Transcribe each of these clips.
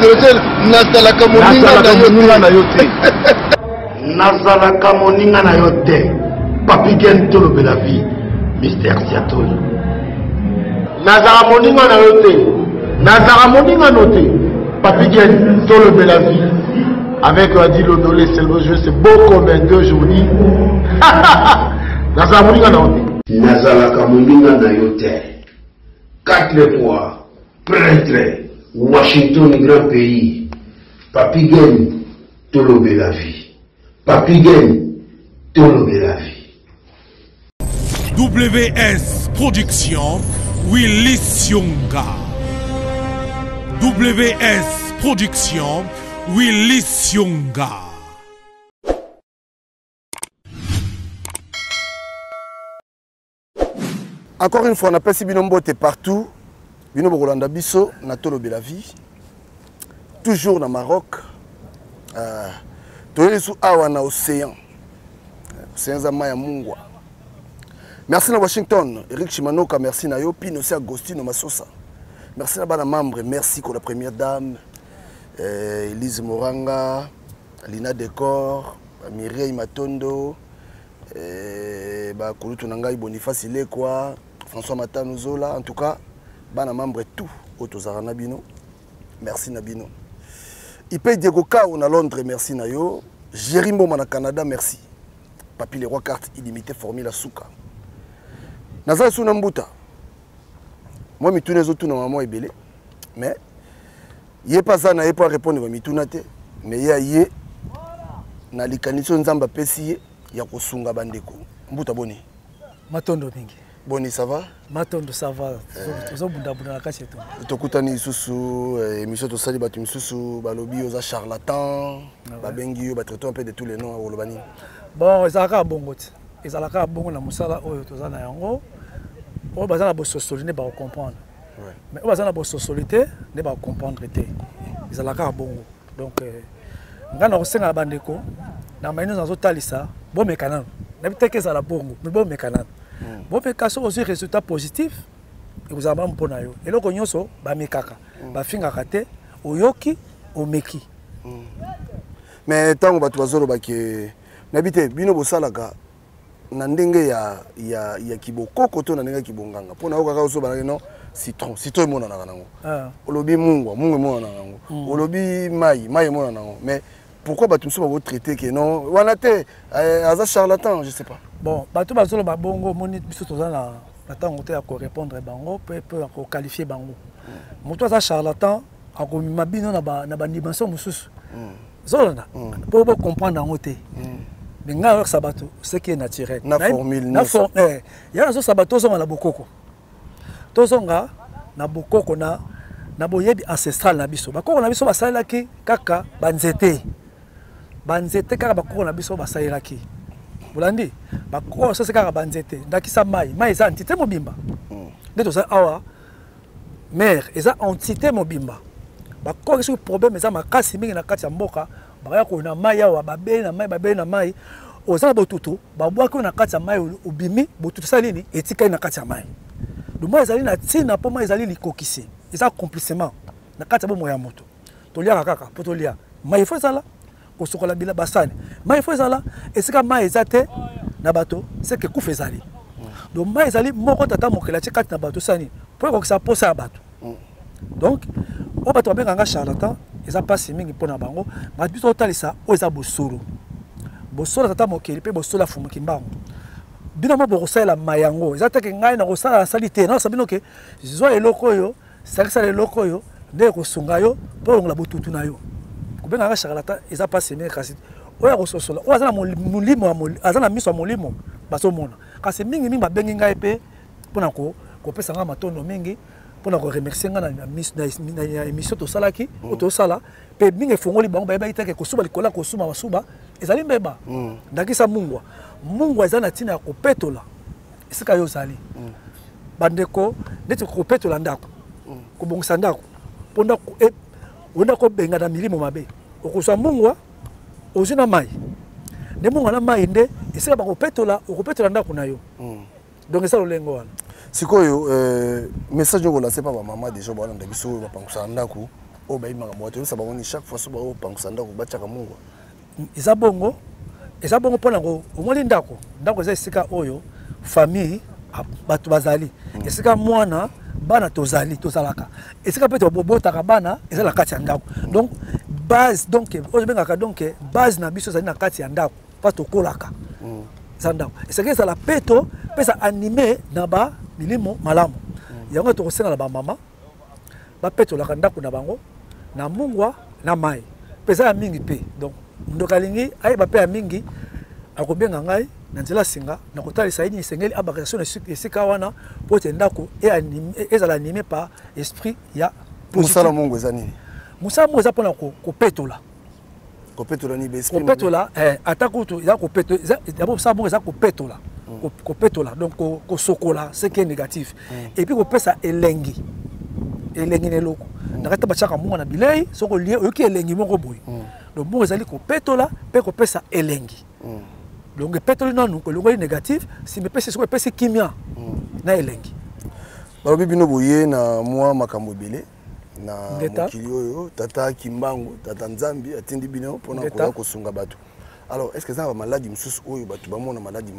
adressé nazalaka moninga na yo te. Nazalaka moninga na yo te. Papi Gen tolo la vie. Mystère Siatoli. Nazara moninga na yo te. Nazara moninga no te. Papi Gen tolo la vie. Avec Adilo Dolé, c'est le jeu, c'est beau comme un deux journées. Nazara moninga na yo te. Nazalaka moninga na yo te. 4 fois prêtre. Washington, grand pays. Papi Gen tolo la vie. Papi Gen tolo la vie. WS Production, Willy Sionga. WS Production, Willy Sionga. Encore une fois, on appelle si Binombote partout. Binombo Rolanda Bisso, Natolo Belavi. Toujours dans Maroc. Tous les sous Awana Océan. Océan Zamaya Mungwa. Merci à Washington, Eric Chimanoka, merci à Yopi, aussi Agostino Massosa. Merci à la membre, merci pour la première dame, Elise Moranga, Lina Decor, Mireille Matondo, Kouloutou Nangaï Boniface Ilekwa, François Matanozola, en tout cas, la membre tout, Otozara Nabino, merci Nabino. Ipe Diego Kao à Londres, merci Nayo, Jérimbo Mana Canada, merci. Papi les rois cartes illimitées, Formule Souka. Naza suna mbuta. Moi mituna zotuna maman ebele. Mais yé pas ça na yé pas répondre ba mituna te. Mais ya yé na likaniso nzamba pesi ya kosunga bandeko. Mbuta boni. Matondo mingi. Boni ça va? Matondo ça va. Zo bunda bunda kache to. Tokutani susu émission to sali batu susu balobi oza charlatan, ba bengi yo ba traiter un peu de tous les noms au Lobani. Bon, ezalaka bongo te. Ezalaka bongo na musala oyo tozana yango. On va dans la socialité, on va comprendre. Mais on va dans la socialité, on va comprendre. Ils ont la carte bon. Donc, quand on sait que la bande ko, na maïno dans autre lisa, bon mécanisme. N'habitez que ça la bongo, mais bon mécanisme. Bon mécanisme aussi résultat positif. Et vous avez un bon ayo. Et là qu'on y so, ba mekaka, ba finga kate, oyoki, omeki. Mais tant on va toi zolo ba que n'habitez bino bosalaga. Nandenge ya kiboko koto nandenge kibonganga pona okaka oso ba no citron mona na nango olobi mungwa mona nango olobi mai mona nango mais pourquoi ba tumso ba traiter que non wana te aza charlatan je sais pas bon ba to ba zolo ba bongo moni biso toza na tango te ya ko répondre bango peut ko qualifier bango moto aza charlatan ako mabino na ba dimension mususu zolo na pour comprendre nango te. Mais avec Sabato, ce qui est naturel. Na formule. Il y a un Sabato qui est bokoko. Tozonga na bokoko na boyebi ancestral na biso. Bakoko na biso basalaki kaka banzete. Banzete kaka bakoko na biso basalaki. Bolandi bakoko ça c'est kaka banzete. Ndakisa mai eza entité mobimba. Ndeto za awa mère eza entité mobimba. Bakoko ce problème eza makasi mingi na kati ya mboka. Baya ko na mai awa babe na mai ozala botutu babwa ko na kati ya mai obimi botutu salini etika na kati ya mai do moi ezali na tina po mai ezali likokisi eza complètement na kati ya bomo ya moto tolia kaka po tolia mai fo ezala ko sokola bila basani mai fo ezala esika mai ezate na bato c'est que kufa ezali do mai ezali moko tata mokela kati na bato sani po ko sa posa ya bato donc o bato benganga charlatan eza pasi mingi pona bango ba biso otalisa o eza bosolo bosolo tata mokeli pe bosolo fumu kimbango bino mo bokosala mayango eza teke ngai na kosala salite na sabino ke zo eloko yo salisa eloko yo nde ko sunga yo po ngla botutu na yo kubenga nga charlatan eza pasi mingi kasi o ya kososola o azana mulimo azana miso mulimo baso mona kasi mingi mingi ba bengi ngai pe pona ko pesa nga matondo mingi pour remercier na émission to salaki to sala pe mingi fongoli bango ba ita ke kosuba likola kosuma masuba ezali mbeba ndakisa mungwa ezana tina ko petola esika yo zali bandeko neti ko petola ndako ko bongisa ndako ponda ko onda ko benga na milimo mabe okuswa mungwa ozina mai ne mungwa na mai nde esika ba ko petola ndako na yo donc ça lolengo wana sikoyo message ngo lancé par maman déjà bana ndabiso ba pangusa ndako Oh bah il m'a montré ça va chaque fois soba au pango sanda ko batchaka mungu. Eza bongo pona ko omoni ndako eza esika oyo famille bato bazali esika mwana bana tozalaka esika pe to bobotaka bana eza la kati ya ndako donc base donc oyo bengaka donc base na biso ezali na kati ya ndako pa tokolaka za ndako esika ezala peto pesa animé na ba milimo malamu yango tokosenga na ba mama ba peto la ndako na bango na mungwa na mai pesa ya mingi pe donc ndokalingi ayeba pe ya mingi akobenga ngai na nzela singa na kotalisa yini sengeli abakation esika wana po te ndako ezala animé par esprit ya musala mungu eza nini musala mungu eza pona kopetola ni esprit kopetola ata kutu eza kopetola d'abord musala mungu eza kopetola donc kosokola ce qui est négatif et puis kopesa elengi neloko nakata bachaka mungu na bilei soko lié oyoki elengi moko boy donc mungu ezali kopetola pe kopesa elengi donc pétrole non que le négatif si me pèse sur pèse kimia na elengi balobi bino boye na moi makambo belé na mokili oyo tata kimbangu tata nzambi atindi bino pona kola kosunga bato alors est-ce que ça va maladie mususu oyo bato bamona maladie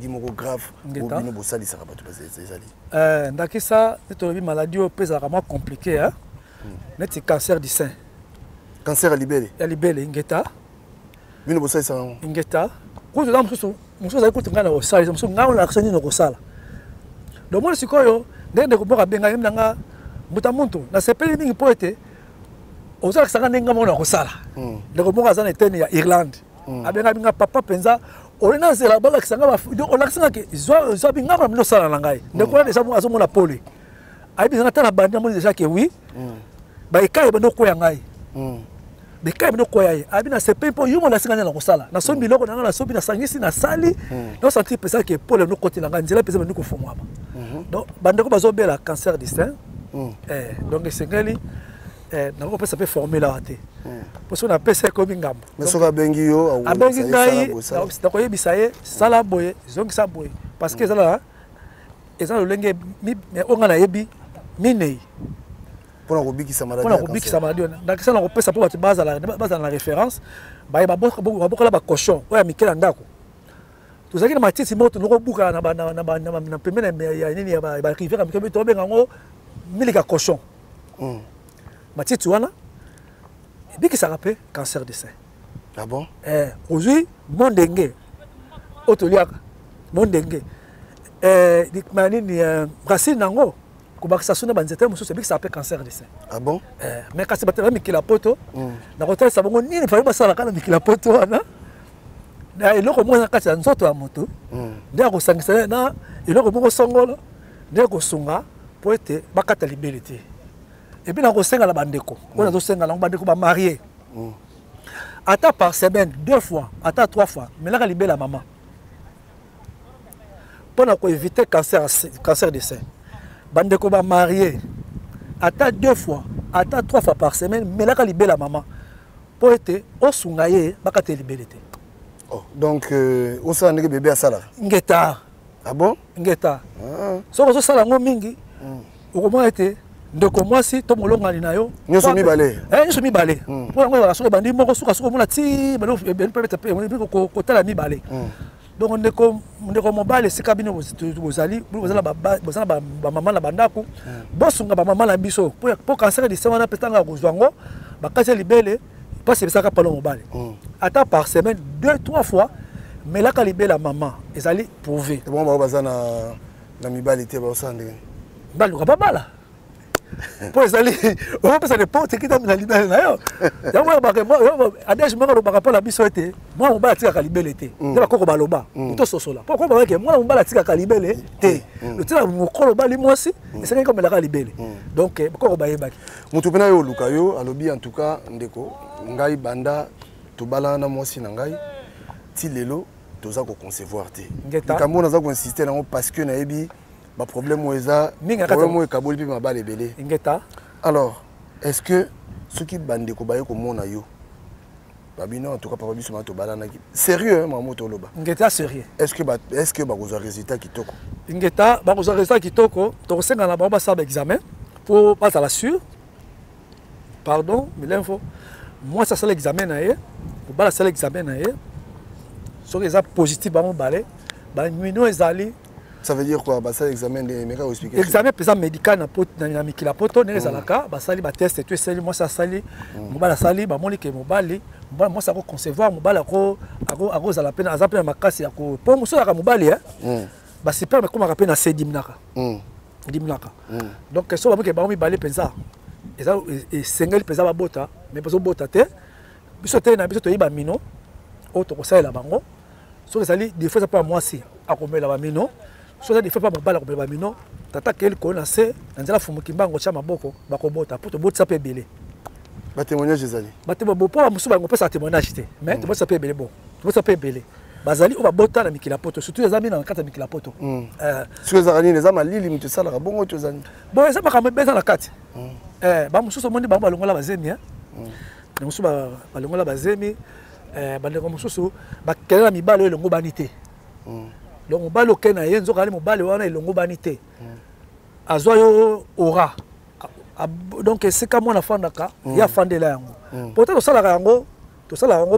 moko grave bino bosalisa bato bazali ndakisa tolobi maladie oyo pesa vraiment compliqué hein neti cancer du sein cancer ya libele ngeta bino bosalisa ngeta kutu la mususu za kutu ngana osala mususu ngao la action ni kosala donc moi sikoyo ndende ko boka benga yemna nga muta muntu na sepeli mingi poete osala sanga nenga mona kosala ndeko boka za na tene ya Irlande abenga binga papa penza olena zela bala kisanga ba on akisanga ke zo binga ba mino sala na ngai ndeko na samu azo mona pole aibi na tana bandi mo déjà que oui ba ikai ba ndoko ya ngai bekai bino koya abi na sepe po yumo na singana na kosala na sombi loko na sombi na sangisi na sali no senti pesa ke pole no côté na nzela pesa bino ko fomwama donc bandeko bazobela cancer du sein donc esengeli na ko pesa pe formula ate parce qu'on a pesa ko bingambo mais so ka bengi yo abengi ngai na ko yebisa ye sala boye zongi sa boye parce que ezala lolenge mi onga na yebi minei pour kobikisa maladie ndakisa na kopesa po bato bazala na référence baye babokola bacochon oyo ya mikela ndako tozalaki na matiti moko tonokobuka na pembeni ya nini ya barivière ya mikebe tobenga yango milika cochon matiti wana ebikisaka mpe cancer de sein ah bon ozwi mondenge oyo toliaka mondenge nini racine nango kubakisa suna banzete mususu ebikisa ape cancer de sein ah bon mais kasi batela mikila poto na kotalisa bango nini fali basala kana mikila poto wana na eloko moko na kati ya nzoto ya moto nde akosangisa na eloko moko songolo nde kosunga po ete bakata libele te epuis na kosenga na bandeko oyo nazosenga nango bandeko bamarie ata par semaine 2 fois ata 3 fois melaka libele ya mama mpo na koevite cancer de sein bandeko ba marié ata 2 fois ata 3 fois par semaine melaka libela maman po ete osunga ye bakate libele te oh donc on sa ndeke bébé asala ngeta ah bon ngeta soko zo sala ngo mingi okomona ete ndeko mwasi to molongani na yo nyoso mibale nyoso mibale po ngo ba soko bandi moko suka mona ti balo peut-être ko tala mibale donc ndeko mobile sika bino bozali bozala ba mama na bandako bosunga ba mama na biso po cancer de sein wana petanga kozwango bakasi libele passe besaka palo mobile ata par semaine 2-3 fois melaka libele la maman ezali prouvé bon ba bazana na mibale te ba osande baluka babala po ezali on peut ça n'importe qui dans la libele na yo ya moi ba adage moko ba rapport la biso ete moi mobala tika ka libele te nde bakoko baloba to sosola pourquoi ba ke moi mobala tika ka libele te le tika mokolo bali mwasi esengi comme la ka libele donc bakoko ba yebaki mutu pena yo luka yo alobi en tout cas ndeko ngai banda to balana mwasi na ngai ti lelo toza ko concevoir te likambo naza ko insister nango parce que na yebi ba problème oza problème o kaboli bi mabale belé ngeta alors est-ce que ceux qui bande ko baye ko mona yo babino en tout cas papa biso ma to balana sérieux hein maman to loba ngeta sérieux est-ce que ba ko résultat kitoko ngeta ba ko résultat kitoko to senga na ba sa examen pour pas à la sûr pardon mais l'info moi ça c'est l'examen naé mobala ça l'examen naé so que ça positif ba mobale ba mino ezali. Ça veut dire quoi? Bah ça examen des méga expliquer. Examen pesant médical na pot na mikila poto ne ezalaka ba sali ba test et tout sali moi ça sali mobala sali ba moni ke mobali moi ça ko concevoir mobala ko za la peine azapena makasi ya ko po muso ya mobali ba super mais comme rappel na sedimnaka dimnaka donc so ba ke ba mi balé pensa et single pesa ba bota mais pas bota te biso te na biso to yiba mino o to ko sala bango so ezali des fois ça pas moi si akomela ba mino so ça des fois pas mobala akomela ba mino tata kel ko na se nzela fumu kimbango cha maboko bakobota poto bota pe belé ba témoignage ezali ba témoignage po musu bango pesa témoignage te mais to bota pe belé bon to bota pe belé bazali o ba bota na mikila poto surtout ezami na kata mikila poto so ezali les ama lili mutu sala ka bongo to zani bon eza makambo beza na kati ba mususu moni ba balongola bazemi na mususu ba balongola bazemi bandeko mususu bakelela mibalo elongo bani te donc mobali okena ye nzoka ali mobali wana elongo bani te azwa yo aura donc esika mwana afandaka ye afandela yango pota tosalaka yango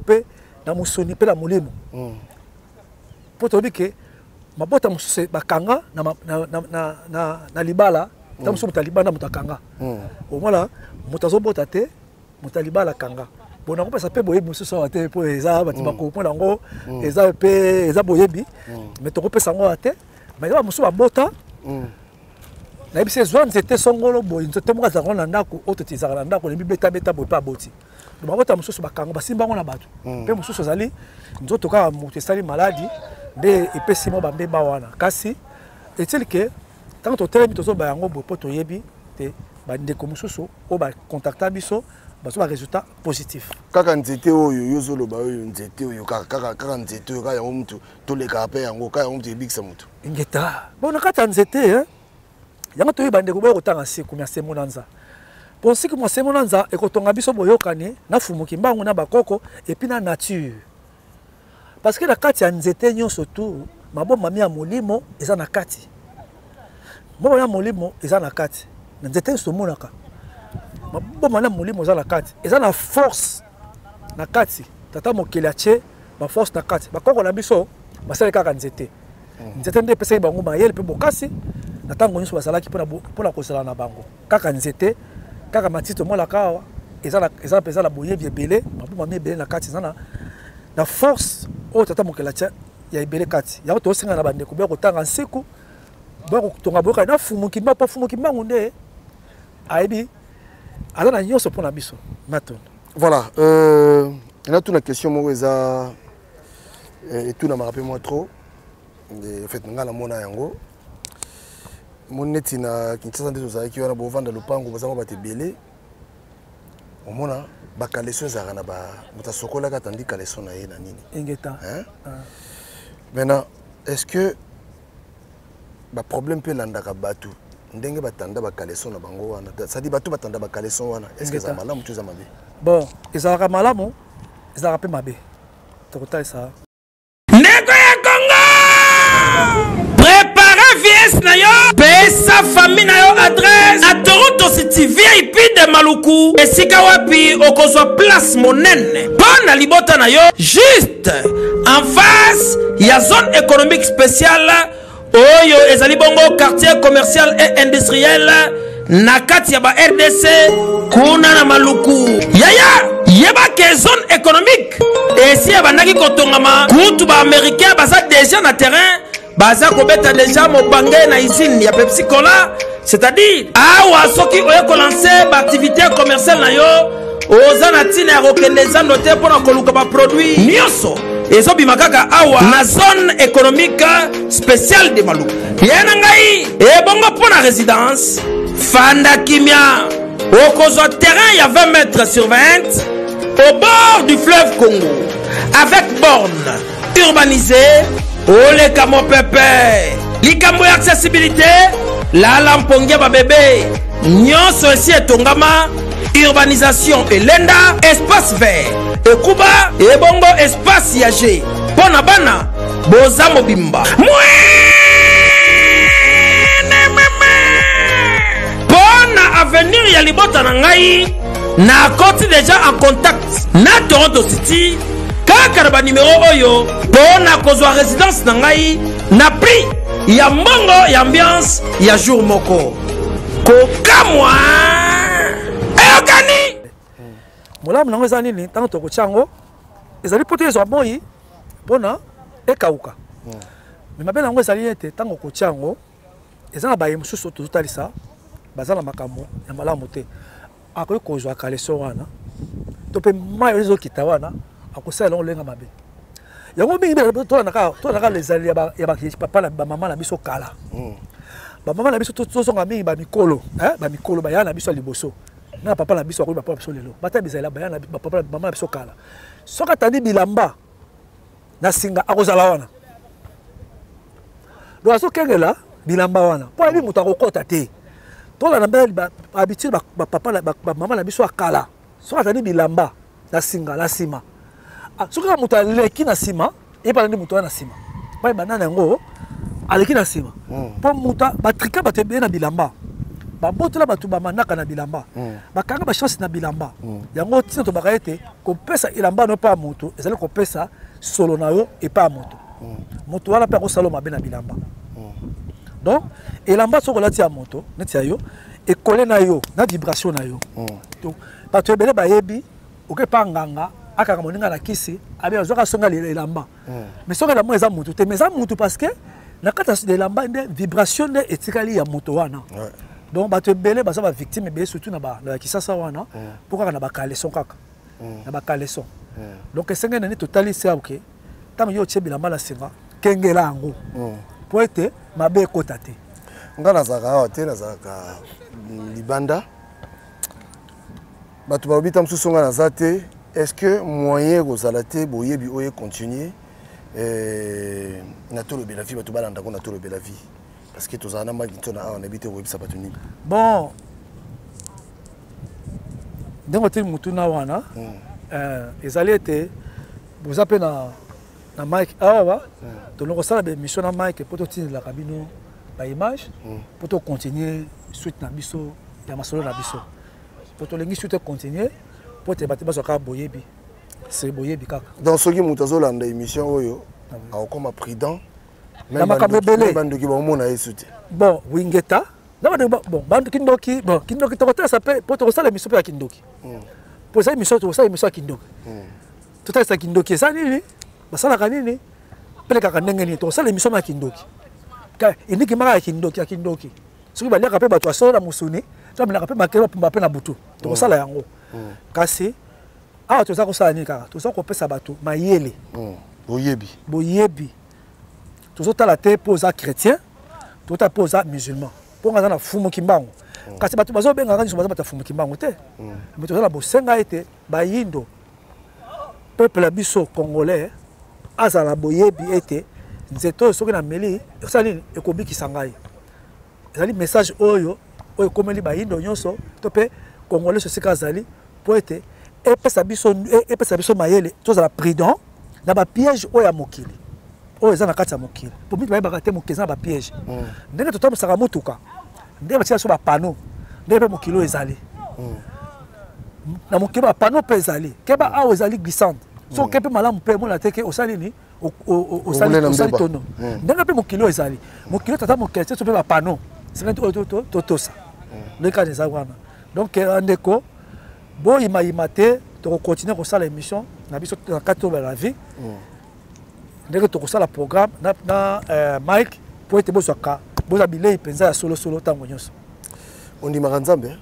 mpe na mosuni mpe na molimo mpo toyebi ke mabota mosusu bakanga na libala ta mosusu moto alibala na moto akanga omona moto azobota te moto alibala akanga bona ko pesa pe boyebi mosusu awa te po eza bati bakopona yango eza pe eza boyebi mais tokopesa yango te mais ba mosusu babota nayebi se zwa nzete songolo boye nzete moko azalaka na ndako oyo totizaka na ndako nebi betabeta boye mpe aboti babota mosusu bakango basimba yango na bato mpe mosusu azali nzoto kaka moto esali maladi nde epesi mo bambemba wana kasi etili ke ntango totelemi tozoba yango boye mpo toyebi te bandeko mosusu oyo bacontacta biso bazwa résultat positif kaka nzete oyo yozoloba oyo nzete oyo kaka nzete oyo kaka yango mutu toleka mpe yango kaka yango mutu ebikisa mutu ngeta bon na kati ya nzete yango toyeba ndeko boye kotanga siku mia semonanza bon siku mia semonanza ekotonga biso boyokani na fumuki mbangu na bakoko epi na nature parce que na kati ya nzete nyonso tu maboma mi ya molimo eza na kati maboma ya molimo eza na kati na nzete nyonso tomonaka maboma na molimo eza na kati eza na force na kati tata mokili atie baforce na kati bakoko na biso basali kaka nzete nzete nde epesaki bango mayele mpe bokasi na ntango nyonso basalaki mpona kozala na bango kaka nzete kaka matiti omonaka awa eza mpenza na boyebi ebele maboma mi ebele na kati eza na force oyo tata mokili atie ya ebele kati yango tosenga na bandeko boya kotanga nsiku boya kotonga boyokani na fumuki mbangu mpo fumuki mbangu nde ayebi aza na nyonso mpona biso matona voilà ena tuna question moko eza etunamaka mpe mwa trop en fait nga namona yango moni neti na kinshasa nde tozalaki wana bovanda lopango bazango bato ebele omona bakaleson ezalaka na moto asokolaka atandi kaleson na ye na nini ingeta maintenant est-ce que baproblème mpe elandaka bato ndenge batanda bakaleson na bango wana sadi bato batanda bakaleson wana est-ce que eza malamu to eza mabe bon ezalaka malamu ezalaka mpe mabe tokotalisa ndeko ya Congo prépare vies na yo pesa famille na yo adresse na Toronto City VIP de Maluku esika wapi okozwa place monene mpo na libota na yo juste en face ya zone économique spéciale oyo ezali bongo quartier commercial et industriel na kati ya ba RDC kuna na Maluku yaya yeba ke zone économique esi abandaki kotongama kutu ba américain baza déjà na terrain baza kobeta déjà mobange na usine ya Pepsi Cola c'est-à-dire awa soki oye kolancer ba activité commerciale na yo oza na tina ya kokende zando te mpona koluka ba produit nyonso ezobima kaka awa na zone économique spéciale de Maluku yena ngai ebongo mpona résidence fanda kimia okozwa terrain ya 20 mètres sur 20 au bord du fleuve Congo avec borne urbanisée oleka mopepe likambo ya accessibilité lala mpongia babebe nyonso esi etongama urbanisation elenda espace vert ekuba ebongo espace yage mpona bana boza mobimba mpona avenir ya libota na ngai nakoti déjà en contact na Toronto City kaka na numéro oyo pona kozwa résidence na ngai na prix ya mbongo ya ambiance ya jour moko kokamwa eyokani molamu nango eza nini ntango tokotya yango ezali poto ezwa moi mpona ekauka me mabe nango ezali ete ntango okotya yango eza na baye mosusu tozotalisa baza na makambo ya malamu te akoki kozwa kaleso wana to mpe mai oyo ezokita wana akosala yango lolenga mabe yango mingi nde tolanaka ezali ya bapapa na bamama na biso kala bamama na biso tozonga mingi bamikolo baya na biso ya liboso na papa na biso akoki bapapa na biso lelo bata bizala baya na bapapa mama na biso kala soki atandi bilamba na singa akozala wana donc azokengela bilamba wana mpo ayebi moto akokota te tolanda mbe habitude bamama na biso akala soki atandi bilamba na singa na nsima soki kaka moto aleki na nsima eyebana nde moto wana na nsima bayeba nana yango aleki na nsima mpo moto batrika bato ebele na bilamba babotola bato bamanaka na bilamba bakanga bachance na bilamba yango ntina tobaka ete kopesa elamba no epa ya moto ezali kopesa solo na yo epa ya moto moto wana mpe akosala mabe na bilamba donc elamba soki olati ya moto neti ya yo ekole na yo na vibration na yo bato ebele bayebi okepa nganga akaka moninga na kisi abi azwaka songa elamba mais soki elamba eza moto te mais eza moto parce que na kati ya elamba nde vibration nde etikali ya moto wana donc bato ebele baza bavictime ebele surtout na kisasa wana mpo kaka na bakaleson kaka na bakaleson donc esengeli nani totalisi aoke ntango yo otie bilamba na singa kengela yango mpo ete mabe ekota te nga nazalaka awa te nazalaka libanda bato balobi ta mosusu nga naza te est-ce que moyen kozala te boyebi oyo continuer na tolobela vie bato balandako na tolobela vie parce que tozala na maki ntona awa nayebi te koyebisa bato nini bon ndenge oteli motuna wana ezali ete boza mpe na mike awa tolongo kosala baémission na mike mpo totindelaka bino baimage mpo tocontinue suite na biso ya masolo na biso mpo tolengi suite econtinue mpo te bato bazwaka boyebi se boyebi kaka donc soki moto azolanda émission oyo akokoma prudent na makambo ebele bandoki baomona yesu te bon wingeta kindoki tokotalisa mpe mpo tokosala émission mpe ya kindoki mpo esala émission ya kindoki totalisa kindoki eza nini basalaka nini pelekaka ndenge nini tokosala émission ya kindoki endikimaka ya kindoki soki baliaka mpe bato asolo na mosuni toamelaka mpe makele bapumba mpe na butu tokosala yango kasi awa toza kosala nini kaka toza kopesa bato mayele boyebi tozotala te mpo oza chrétien tozotala mpo oza musulman mpo nga aza na fumuki mbango kasi bato bazobengaka nyonso baza bato ya fumuki mbango te me toza na bosenga ete bayindo peuple ya biso congolais azala na boyebi ete nzete oyo soki na meli esala nini ekobikisa ngai ezali message oyo ekomeli bayindo nyonso to mpe congolais esika azali mpo ete epesa biso mayele tozala prudent na bapiège oyo ya mokili oyo eza na kati ya mokili po miti bayebaka te mokili eza na bapiège ndenge totambwisaka motuka ndenge batia biso bapano ndenge mpe mokili oyo ezali na mokili bapano mpe ezali keba awa ezali glissante so oke mpe malamu mpe mona te ke osali nini osali tono ndenge mpe mokili oyo ezali mokili oyo tata mokili te so mpe bapano sengeti oyo totosa ndenge eza wana donc ndeko boyimayima te tokokontinue kosala émission na biso na kati oyo la vie ndenge tokosala programme na mike mpo ete bozwa bilei mpenza ya solosolo ntango nyonso ondimaka nzambe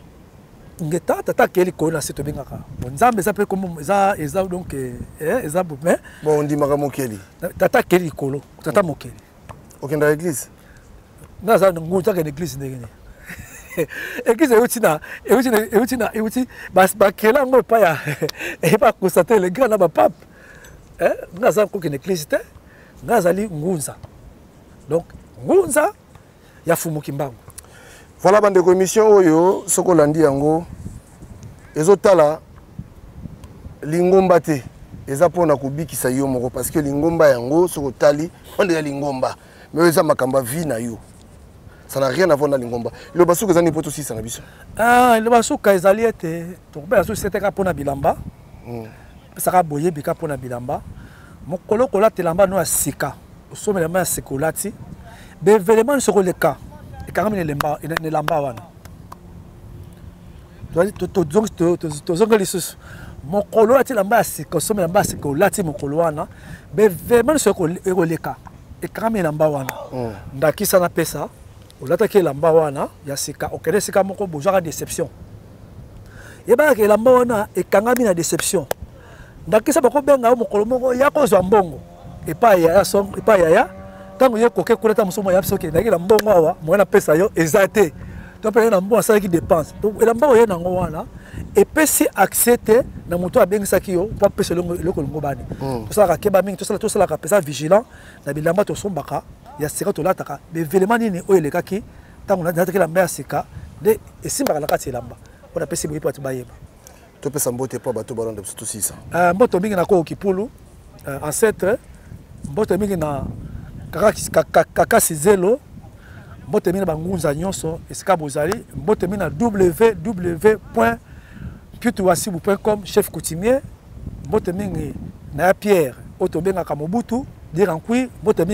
ngeta tata akeye likolo na se tobengaka nzambe eza mpe eza donc eza mais bon ondimaka mokeli tata akeye likolo tata mokeli okendaka église naza ngu takende église ndenge nini église euti bakela yango epai ya bakonstate le grand na bapape nga aza kokende église te nga azali ngunza donc ngunza ya fumuki mbango voilà bandeko émission oyo soki olandi yango ezotala lingomba te eza mpona kobikisa yo moko parce que lingomba yango soki otali ondeka lingomba mais oyo eza makambo ya vie na yo Ça n'a rien à voir dans Lingomba. Le Basou Kazani Poto aussi, ça n'a pas. Ah, le Basou Kazali était. Donc, c'était pour na bilamba. Ça a boyé bika pour na bilamba. Mon colo cola telamba no asika. Au sommet de ma sekolati. Mais vraiment sur le cas. Et quand même ne lamba wana. Mon colo a telamba asika. Au sommet de ma sekolati mon colo wana. Mais vraiment sur le cas. Et quand même lamba wana. Ndaki sana pesa. Olataki lamba wana ya sika okende sika moko bojaka déception yeba ke lamba wana ekangami na déception ndakisa bako benga mokolo moko ya kozwa mbongo epa ya son epa ya tango ye koke kuleta musomo ya bisoke ndaki la mbongo awa mwana pesa yo ezate to pe na mbongo asala ki dépense donc lamba oyo nango wana epesi accepter na moto abengisaki yo po pesa loko longo bani tosala keba mingi tosala ka pesa vigilant na bilamba to sombaka ya sika to lataka be velema nini oyo lekaki tango na nataki lamba ya sika de esimbaka na kati lamba on apesi boyi pati bayeba to pesa mbote po bato balonda biso to sisa mboto mingi na ko okipulu ancêtre mboto mingi na kaka sizelo mboto mingi na bangunza nyonso esika bozali mboto mingi na www.putuwasibu.com chef coutumier mboto mingi na Pierre otobengaka Mobutu dirankui mbote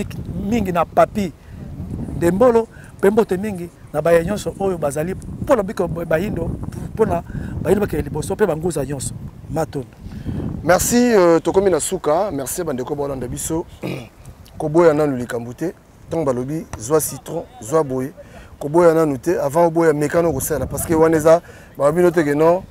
mingi na papi dembolo pe mbote mingi na baya nyonso oyo bazali pona biko bayindo pona bayindo bakeli liboso pe banguza nyonso matondo. Merci tokomi na suka merci bandeko bolanda biso koboya nanu likambute tant balobi zwa citron zwa boye koboya nanu te avant boya mekano kosala parce que waneza babino te que non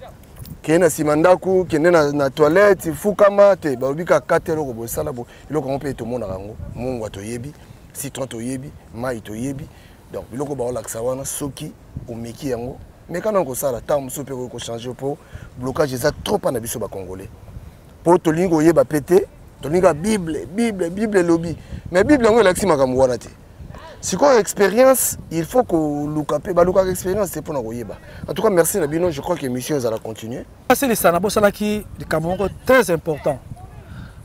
kena simandaku kene na toilette fukama te babika katelo ko bosala bo iloko on peut to mona rango mungu atoyebi citron toyebi mai toyebi donc iloko ba olaksa wana soki omeki yango mekano ko sala ta muso pe ko changer po blocage eza trop na biso ba congolais po to lingo yeba pété to linga bible lobby mais bible ngo laksi makambo wana te. Si quoi expérience, il faut que l'oukape, baluka expérience c'est pour nous yeba. En tout cas merci Nabino, je crois que l'émission va continuer. C'est les sanabo salaki du Cameroun très important.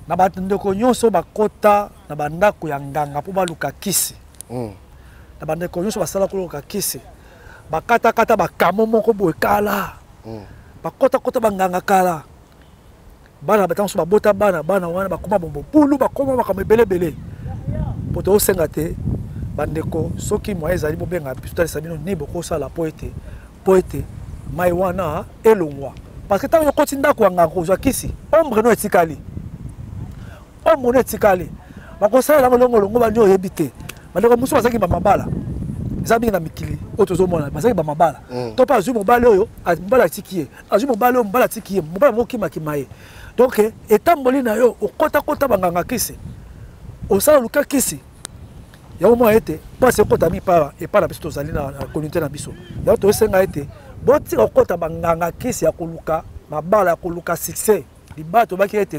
Na bandeko nyonso bakota na bandako ya nganga po baluka kisi. Na bandeko nyonso basala ko luka kisi. Bakata kata bakamo moko boye kala. Bakota banganga kala. Bana batanso babota bana wana bakoma bombo pulu bakoma bakame belebele. Poto osengate bandeko soki moye ezali bobenga biso sabino ni boko sala poete mai wana elongwa parce que tant yo kotinda ko nga ko kisi ombre no etikali bako sala longo banjo yebite bandeko muso bazaki mabala zabi na mikili otozo mona bazaki mabala to pa azu mobala oyo mobala tikiye azu mobala oyo mobala tikiye mobala mokima kimaye donc etamboli na yo okota banganga kisi osala luka kisi ya mo été parce que kota mi pa et pas la biso tozali na communauté na biso ya to senga été boti okota banganga kisi ya koluka mabala ya koluka succès libato baki été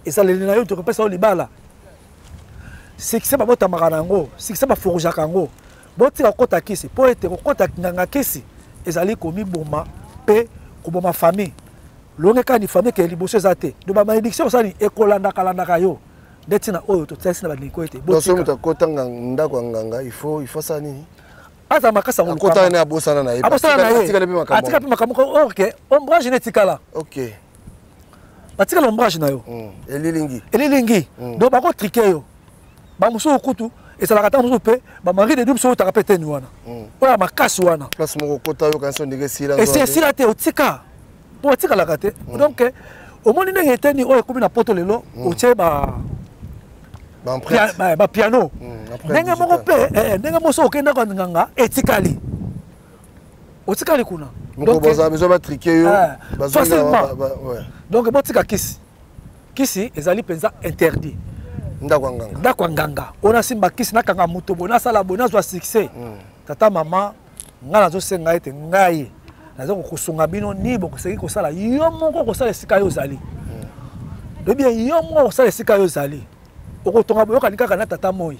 ezali na yo to pesa libala succès ba bota marango succès ba forja kango boti okota kisi po été okota nganga kisi ezali komi boma pe ko boma famille longe ka ni famille ke liboso ezate do ba malédiction osali ekolanda kalanda yo detina oyo to tsasi na baliko ete botika donc kota ndako nganga il faut ça nini ata makasa ngolo kota na abosana na ye atika pe makambo OK ombrage netikala OK batika ombrage na yo elilingi donc bako triquer yo ba muso okutu esalaka ta muso pe ba mari de dubso ta kapete ni wana oya makasi wana place moko kota yo kanso ndenge sila et c'est sila te otika po tika la kate donc au moins ndenge eteni oyo komi na poto lelo otie piano ndenge moko pe ndenge moso okenda kwa nganga etikali otikali kuna donc besoin ba triquer yo facilement donc botika kisi ezali penza interdit ndako nganga ona simba kisi nakanga muto bona sala bona zwa succès tata mama ngana zo senga ete ngai nazo kosunga bino ni bokoseki kosala yo moko kosala sika yo zali de bien yo moko kosala sika yo zali okotonga boyoka nikaka na tata moi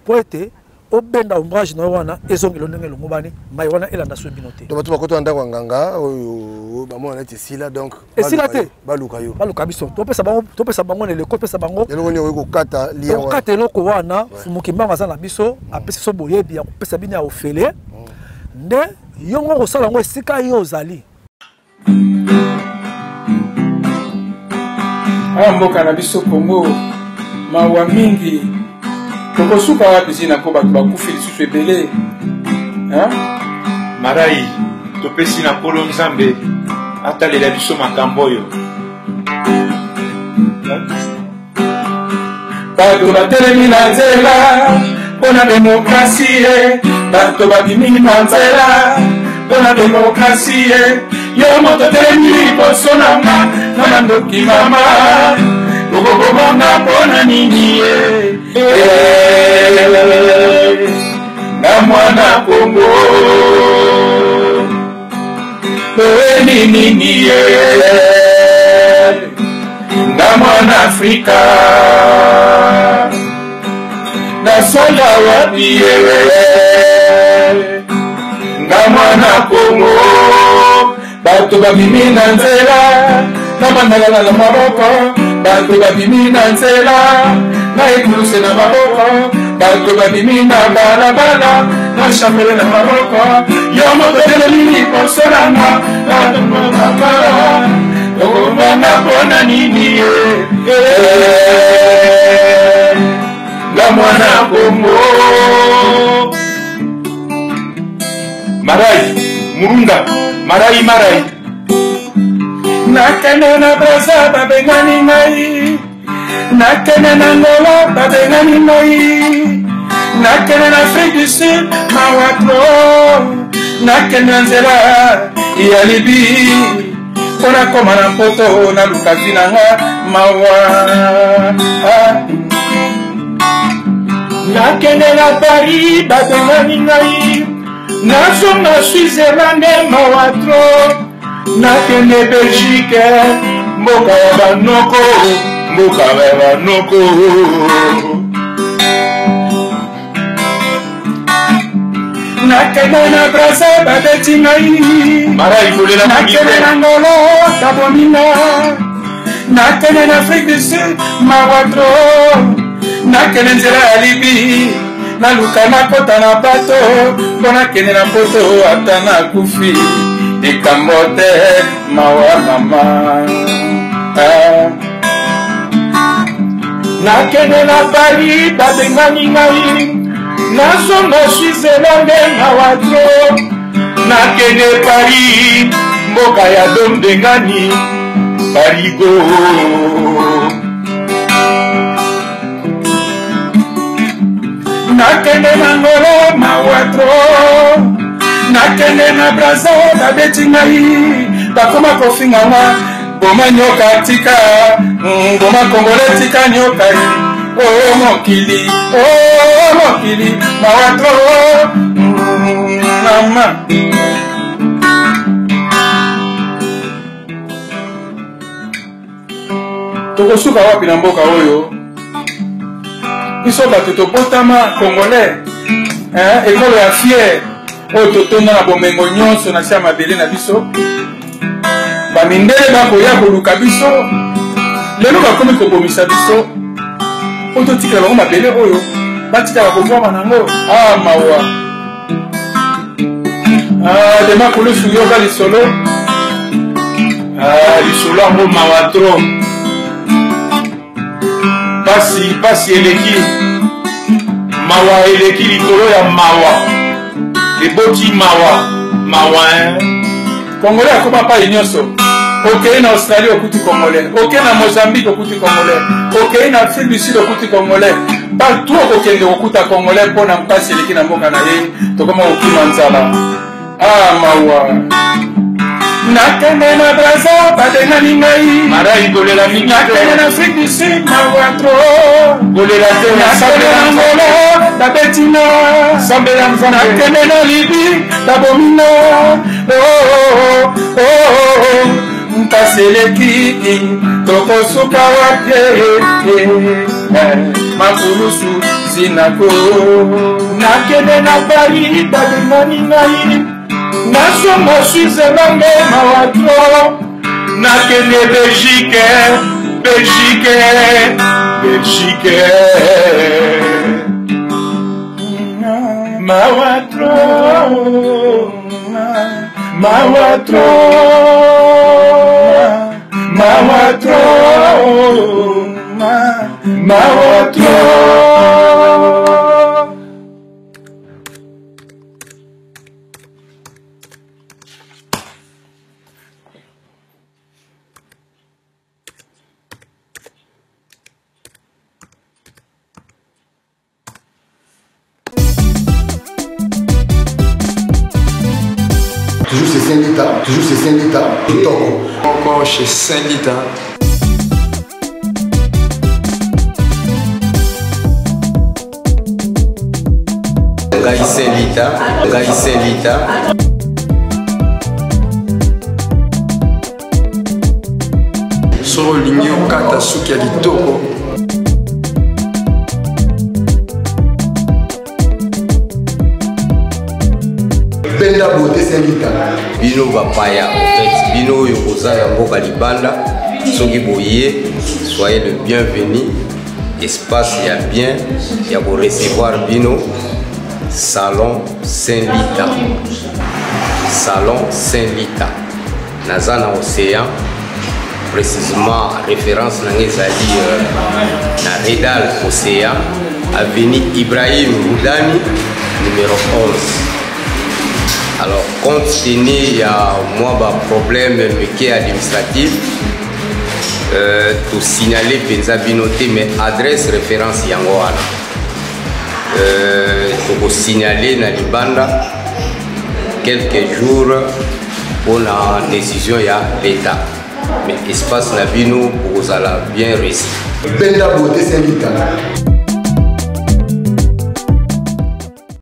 po ete obenda ombrage na wana ezongelo ndenge longobani mai wana elanda so binote to batu bakoto ndako nganga oyo bamona neti sila donc esila te baluka yo baluka biso to pesa bango ne leko pesa bango eloko ni ko kata liya wana kata eloko wana mukimba za na biso apesi so boyebi ya kopesa bini ya ofele nde yongo ko sala ngo esika yo zali mboka na biso Kongo mawa mingi tokosuka wapi zina ko bato bakufi lisusu ebele Marai topesi na Nkolo Nzambe atalela biso makambo oyo bato batelemi na nzela mpona demokrasie bato babimi na nzela mpona demokrasie yo moto telemi liboso na nga na mandoki mama okokobonga mpona nini ye na mwana Kongo oweni nini ye na mwana Afrika nasonga wapi ye na mwana Kongo bato babimi na nzela na bandagala na maboko bato babimi na nzela na ekuluse na maboko bato babimi na balabala na shambele na maboko yo moto telemi liboso na nga natomabakala okombanga mpona nini ye na mwana Kongo Marai Murunda Marai nakende na Braza babengani ngai nakende na Angola babengani ngai nakende na Afrique du Sud mawatro nakende na nzela ya Libi mpona koma na mpoto na lukavi na nga mawa nakende na Paris babengani ngai nazonga Switzerland mawatro nakende Belgique mboka ya banoko nakende na Braza babeti ngai nakende na Ngolo kabomina nakende na Afrique du Sud mawatro nakende nzela ya Libi naluka nakota na bato mpo nakende na poto ata nakufi likambo te mawa mama nakende na Paris babengani ngai nazonga Switzerland mawatro nakende Paris mboka ya dombengani Parigo nakende na Ngolo mawatro nakende na Braza babeti ngai bakoma kofinga nga boma nyoka tika boma Kongole tika nyoka oh mokili mawatro mama tokosuka wapi na mboka oyo biso bato topotama Congolais ekolo ya fier oyo totonda na bomengo nyonso na se ya mabele na biso bamindele bakoya koluka biso lelo bakomi kobomisa biso oyo totikela bango mabele oyo batikala kovwama nango mawa dema kolusu yoka lisolo yango mawa tro pasi eleki mawa eleki likolo ya mawa eboti mawa Congolais akoma pai nyonso okei na Australie okuti Congolais okei na Mozambique okuti Congolais okei na Afrique du Sud okuti Congolais partout okokende kokuta Congolais mpo na mpasi eleki na mboka na ye tokoma kokima nzala mawa nakende na Braza babengani ngai nakende na Afrique du Sud mawatro nakende na Ngolo babetina nakende na Libi babomina mpasi eleki tokosuka wapi makulusu sinako nakende na Paris babengani ngai nasomba Switzerlande mawatro nakende Belgique mawatro Toujours c'est Saint-Lita, Encore chez Saint-Lita. Ngai Saint-Lita. Solo lingi okata suki ya kitoko. Benda beauté Saint-Lita. Bino bapaya, en fait, bino yokozala mboka libanda, soki boye, soyez le bienvenu. Espace ya bien, ya pour recevoir bino. Salon Saint-Lita. Nazana Océan, précisément référence Nangezali na Redal Océan, avenue Ibrahim Roudani, numéro 11. Alors, compte tenu à moi problème administratif, tout signaler Penza Binoté, mais adresse référence Yangoana. Pour signaler na Libanda quelques jours pour la décision de l'État. Mais espace Nabino pour bien réussir. Benda beauté Saint-Lita.